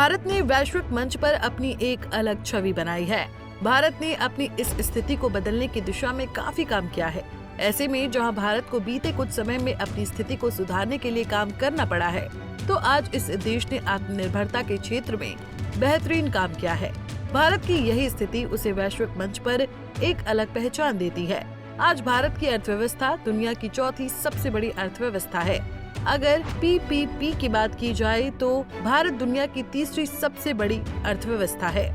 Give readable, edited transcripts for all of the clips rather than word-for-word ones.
भारत ने वैश्विक मंच पर अपनी एक अलग छवि बनाई है। भारत ने अपनी इस स्थिति को बदलने की दिशा में काफी काम किया है। ऐसे में जहां भारत को बीते कुछ समय में अपनी स्थिति को सुधारने के लिए काम करना पड़ा है, तो आज इस देश ने आत्मनिर्भरता के क्षेत्र में बेहतरीन काम किया है। भारत की यही स्थिति उसे वैश्विक मंच पर एक अलग पहचान देती है। आज भारत की अर्थव्यवस्था दुनिया की चौथी सबसे बड़ी अर्थव्यवस्था है। अगर पीपीपी की बात की जाए तो भारत दुनिया की तीसरी सबसे बड़ी अर्थव्यवस्था है।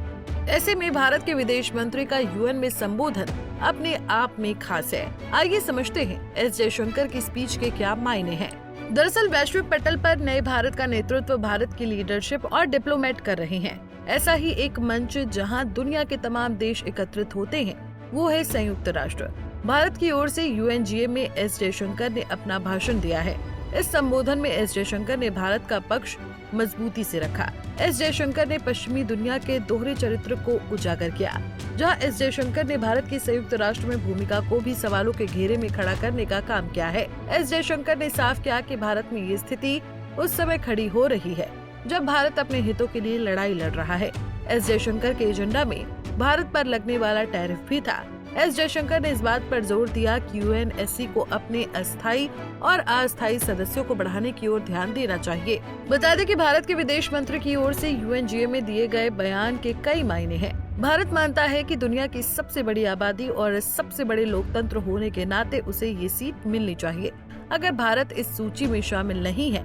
ऐसे में भारत के विदेश मंत्री का यूएन में संबोधन अपने आप में खास है। आइए समझते हैं एस जयशंकर की स्पीच के क्या मायने हैं। दरअसल वैश्विक पटल पर नए भारत का नेतृत्व भारत की लीडरशिप और डिप्लोमेट कर रहे हैं। ऐसा ही एक मंच जहां दुनिया के तमाम देश एकत्रित होते हैं, वो है संयुक्त राष्ट्र। भारत की ओर से यूएनजीए में एस जयशंकर ने अपना भाषण दिया है। इस संबोधन में एस जयशंकर ने भारत का पक्ष मजबूती से रखा। एस जयशंकर ने पश्चिमी दुनिया के दोहरे चरित्र को उजागर किया, जहां एस जयशंकर ने भारत की संयुक्त राष्ट्र में भूमिका को भी सवालों के घेरे में खड़ा करने का काम किया है। एस जयशंकर ने साफ किया कि भारत में ये स्थिति उस समय खड़ी हो रही है जब भारत अपने हितों के लिए लड़ाई लड़ रहा है। एस जयशंकर के एजेंडा में भारत पर लगने वाला टैरिफ भी था। एस जयशंकर ने इस बात पर जोर दिया कि यूएनएससी को अपने अस्थायी और अस्थायी सदस्यों को बढ़ाने की ओर ध्यान देना चाहिए। बता दें कि भारत के विदेश मंत्री की ओर से यूएनजीए में दिए गए बयान के कई मायने हैं। भारत मानता है कि दुनिया की सबसे बड़ी आबादी और सबसे बड़े लोकतंत्र होने के नाते उसे ये सीट मिलनी चाहिए। अगर भारत इस सूची में शामिल नहीं है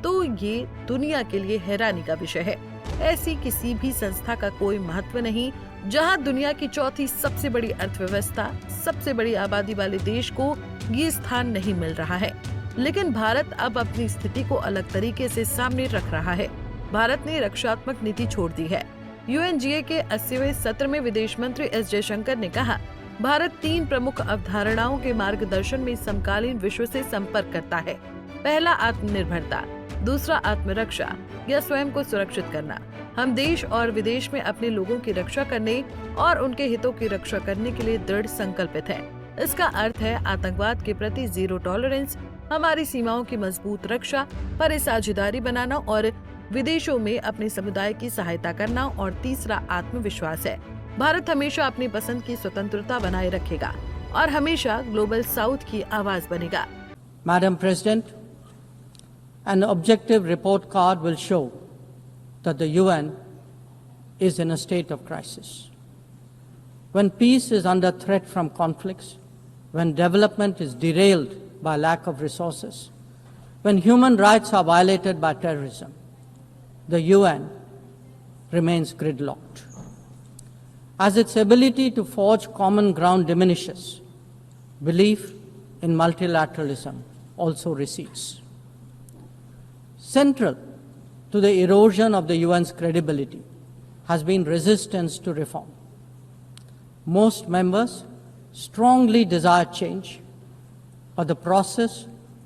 तो ये दुनिया के लिए हैरानी का विषय है। ऐसी किसी भी संस्था का कोई महत्व नहीं जहां दुनिया की चौथी सबसे बड़ी अर्थव्यवस्था, सबसे बड़ी आबादी वाले देश को ये स्थान नहीं मिल रहा है। लेकिन भारत अब अपनी स्थिति को अलग तरीके से सामने रख रहा है। भारत ने रक्षात्मक नीति छोड़ दी है। यूएनजीए के 80वें सत्र में विदेश मंत्री एस जयशंकर ने कहा, भारत 3 प्रमुख अवधारणाओं के मार्गदर्शन में समकालीन विश्व से संपर्क करता है। पहला आत्मनिर्भरता, दूसरा आत्मरक्षा या स्वयं को सुरक्षित करना। हम देश और विदेश में अपने लोगों की रक्षा करने और उनके हितों की रक्षा करने के लिए दृढ़ संकल्पित हैं। इसका अर्थ है आतंकवाद के प्रति जीरो टॉलरेंस, हमारी सीमाओं की मजबूत रक्षा, पर साझेदारी बनाना और विदेशों में अपने समुदाय की सहायता करना। और तीसरा आत्मविश्वास है। भारत हमेशा अपनी पसंद की स्वतंत्रता बनाए रखेगा और हमेशा ग्लोबल साउथ की आवाज बनेगा। Madam president, an objective report card will show that the UN is in a state of crisis. When peace is under threat from conflicts, when development is derailed by lack of resources, when human rights are violated by terrorism, the UN remains gridlocked. As its ability to forge common ground diminishes, belief in multilateralism also recedes. Central to the erosion of the UN's credibility has been resistance to reform. Most members strongly desire change, but the process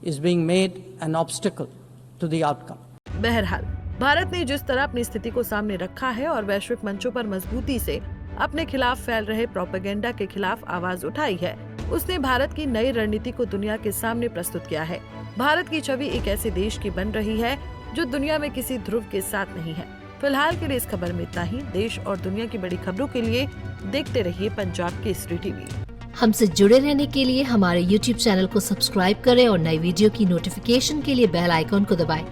is being made an obstacle to the outcome. बहरहाल भारत ने जिस तरह अपनी स्थिति को सामने रखा है और वैश्विक मंचों पर मजबूती से अपने खिलाफ फैल रहे प्रोपेगेंडा के खिलाफ आवाज उठाई है, उसने भारत की नई रणनीति को दुनिया के सामने प्रस्तुत किया है। भारत की छवि एक ऐसे देश की बन रही है जो दुनिया में किसी ध्रुव के साथ नहीं है। फिलहाल के लिए इस खबर में इतना ही। देश और दुनिया की बड़ी खबरों के लिए देखते रहिए पंजाब केसरी टीवी। हमसे जुड़े रहने के लिए हमारे YouTube चैनल को सब्सक्राइब करें और नई वीडियो की नोटिफिकेशन के लिए बेल आइकॉन को दबाएं।